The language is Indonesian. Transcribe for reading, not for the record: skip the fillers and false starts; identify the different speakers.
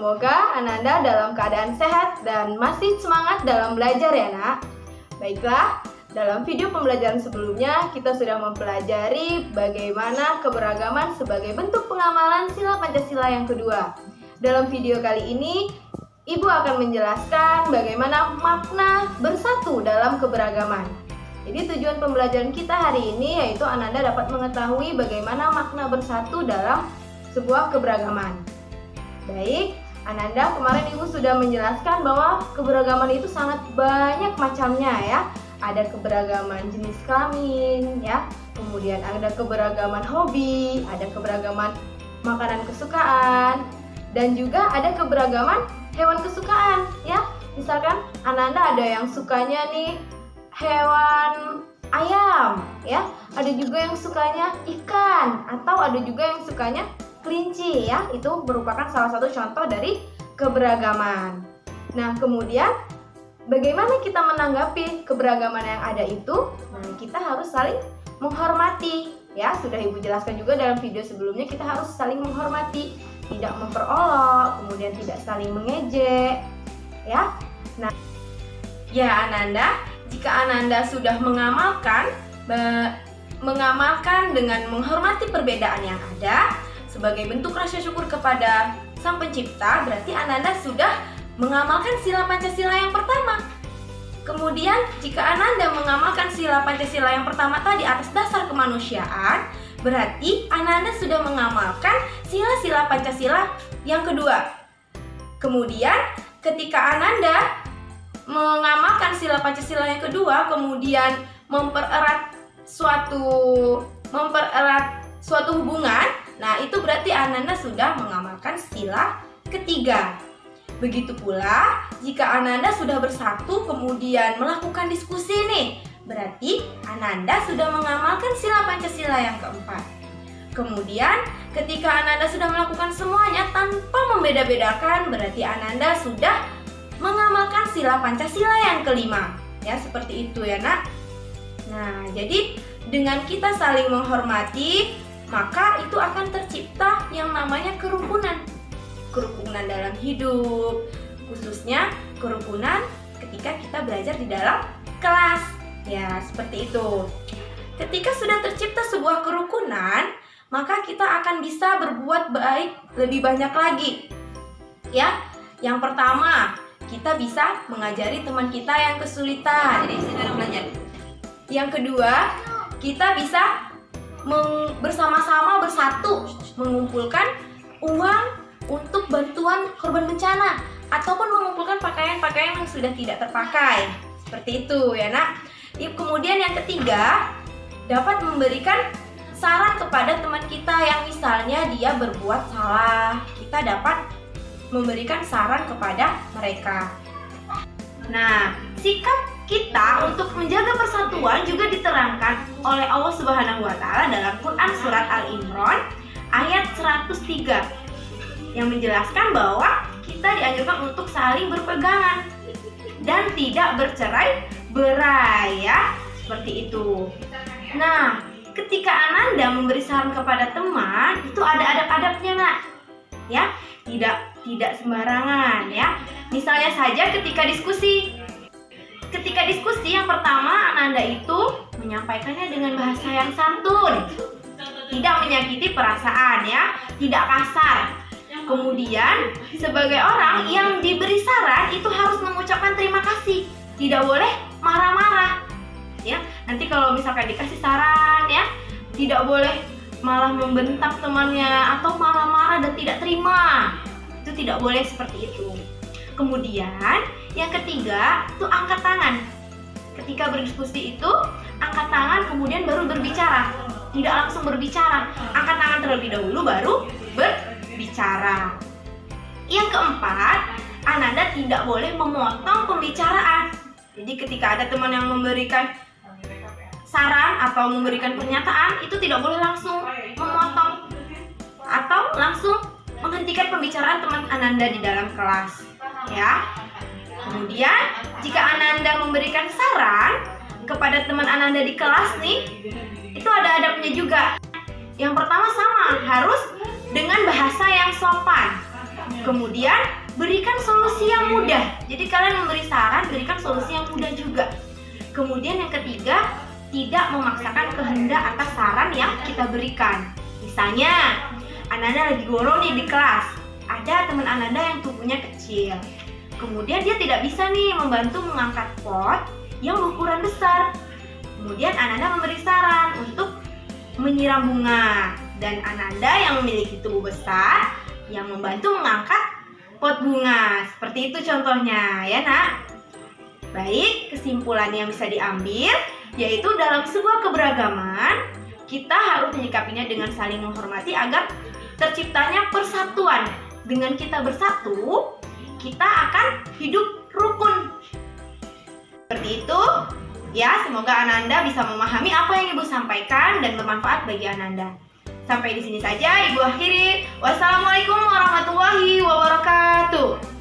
Speaker 1: Semoga Ananda dalam keadaan sehat dan masih semangat dalam belajar ya nak. Baiklah, dalam video pembelajaran sebelumnya kita sudah mempelajari bagaimana keberagaman sebagai bentuk pengamalan sila Pancasila yang kedua. Dalam video kali ini, Ibu akan menjelaskan bagaimana makna bersatu dalam keberagaman. Jadi tujuan pembelajaran kita hari ini yaitu Ananda dapat mengetahui bagaimana makna bersatu dalam sebuah keberagaman. Baik, Ananda kemarin Ibu sudah menjelaskan bahwa keberagaman itu sangat banyak macamnya ya. Ada keberagaman jenis kelamin ya, kemudian ada keberagaman hobi, ada keberagaman makanan kesukaan, dan juga ada keberagaman hewan kesukaan ya. Misalkan Ananda ada yang sukanya nih hewan ayam ya, ada juga yang sukanya ikan, atau ada juga yang sukanya kelinci ya. Itu merupakan salah satu contoh dari keberagaman. Nah, kemudian bagaimana kita menanggapi keberagaman yang ada itu? Nah, kita harus saling menghormati ya. Sudah Ibu jelaskan juga dalam video sebelumnya, kita harus saling menghormati, tidak memperolok, kemudian tidak saling mengejek ya. Nah, ya Ananda, jika Ananda sudah mengamalkan dengan menghormati perbedaan yang ada sebagai bentuk rasa syukur kepada Sang Pencipta, berarti Ananda sudah mengamalkan sila Pancasila yang pertama. Kemudian jika Ananda mengamalkan sila Pancasila yang pertama tadi atas dasar kemanusiaan, berarti Ananda sudah mengamalkan sila-sila Pancasila yang kedua. Kemudian ketika Ananda mengamalkan sila Pancasila yang kedua, kemudian mempererat suatu hubungan, nah itu berarti Ananda sudah mengamalkan sila ketiga. Begitu pula jika Ananda sudah bersatu kemudian melakukan diskusi nih, berarti Ananda sudah mengamalkan sila Pancasila yang keempat. Kemudian ketika Ananda sudah melakukan semuanya tanpa membeda-bedakan, berarti Ananda sudah mengamalkan sila Pancasila yang kelima. Ya, seperti itu ya nak. Nah, jadi dengan kita saling menghormati, maka itu akan tercipta yang namanya kerukunan. Kerukunan dalam hidup, khususnya kerukunan ketika kita belajar di dalam kelas. Ya, seperti itu. Ketika sudah tercipta sebuah kerukunan, maka kita akan bisa berbuat baik lebih banyak lagi. Ya, yang pertama, kita bisa mengajari teman kita yang kesulitan. Jadi saudara belajar. Yang kedua, kita bisa bersama-sama bersatu mengumpulkan uang untuk bantuan korban bencana ataupun mengumpulkan pakaian-pakaian yang sudah tidak terpakai. Seperti itu ya nak. Kemudian yang ketiga, dapat memberikan saran kepada teman kita yang misalnya dia berbuat salah. Kita dapat memberikan saran kepada mereka. Nah, sikap kita untuk menjaga persatuan juga diterangkan oleh Allah Subhanahu wa taala dalam Quran surat Al-Imran ayat 103 yang menjelaskan bahwa kita dianjurkan untuk saling berpegangan dan tidak bercerai-berai ya, seperti itu. Nah, ketika Ananda memberi saran kepada teman, itu ada adab-adabnya nak. Ya, tidak sembarangan ya. Misalnya saja ketika diskusi. Ketika diskusi yang pertama Ananda itu menyampaikannya dengan bahasa yang santun, tidak menyakiti perasaan ya, tidak kasar. Kemudian sebagai orang yang diberi saran itu harus mengucapkan terima kasih, tidak boleh marah-marah. Ya, nanti kalau misalkan dikasih saran ya, tidak boleh malah membentak temannya atau marah-marah dan tidak terima. Itu tidak boleh seperti itu. Kemudian yang ketiga itu angkat tangan. Ketika berdiskusi itu angkat tangan kemudian baru berbicara. Tidak langsung berbicara. Angkat tangan terlebih dahulu baru berbicara. Yang keempat, Ananda tidak boleh memotong pembicaraan. Jadi ketika ada teman yang memberikan saran atau memberikan pernyataan, itu tidak boleh langsung memotong atau langsung menghentikan pembicaraan teman Ananda di dalam kelas ya. Kemudian jika Ananda memberikan saran kepada teman Ananda di kelas nih, itu ada adabnya juga. Yang pertama sama, harus dengan bahasa yang sopan. Kemudian berikan solusi yang mudah. Jadi kalian memberi saran, berikan solusi yang mudah juga. Kemudian yang ketiga, tidak memaksakan kehendak atas saran yang kita berikan. Misalnya, Ananda lagi goro nih di kelas. Ada teman Ananda yang tubuhnya kecil. Kemudian dia tidak bisa nih membantu mengangkat pot yang berukuran besar. Kemudian Ananda memberi saran untuk menyiram bunga. Dan Ananda yang memiliki tubuh besar yang membantu mengangkat pot bunga. Seperti itu contohnya, ya nak? Baik, kesimpulan yang bisa diambil yaitu dalam sebuah keberagaman kita harus menyikapinya dengan saling menghormati agar terciptanya persatuan. Dengan kita bersatu, kita akan hidup rukun. Seperti itu, ya, semoga Ananda bisa memahami apa yang Ibu sampaikan dan bermanfaat bagi Ananda. Sampai di sini saja Ibu akhiri. Wassalamualaikum warahmatullahi wabarakatuh.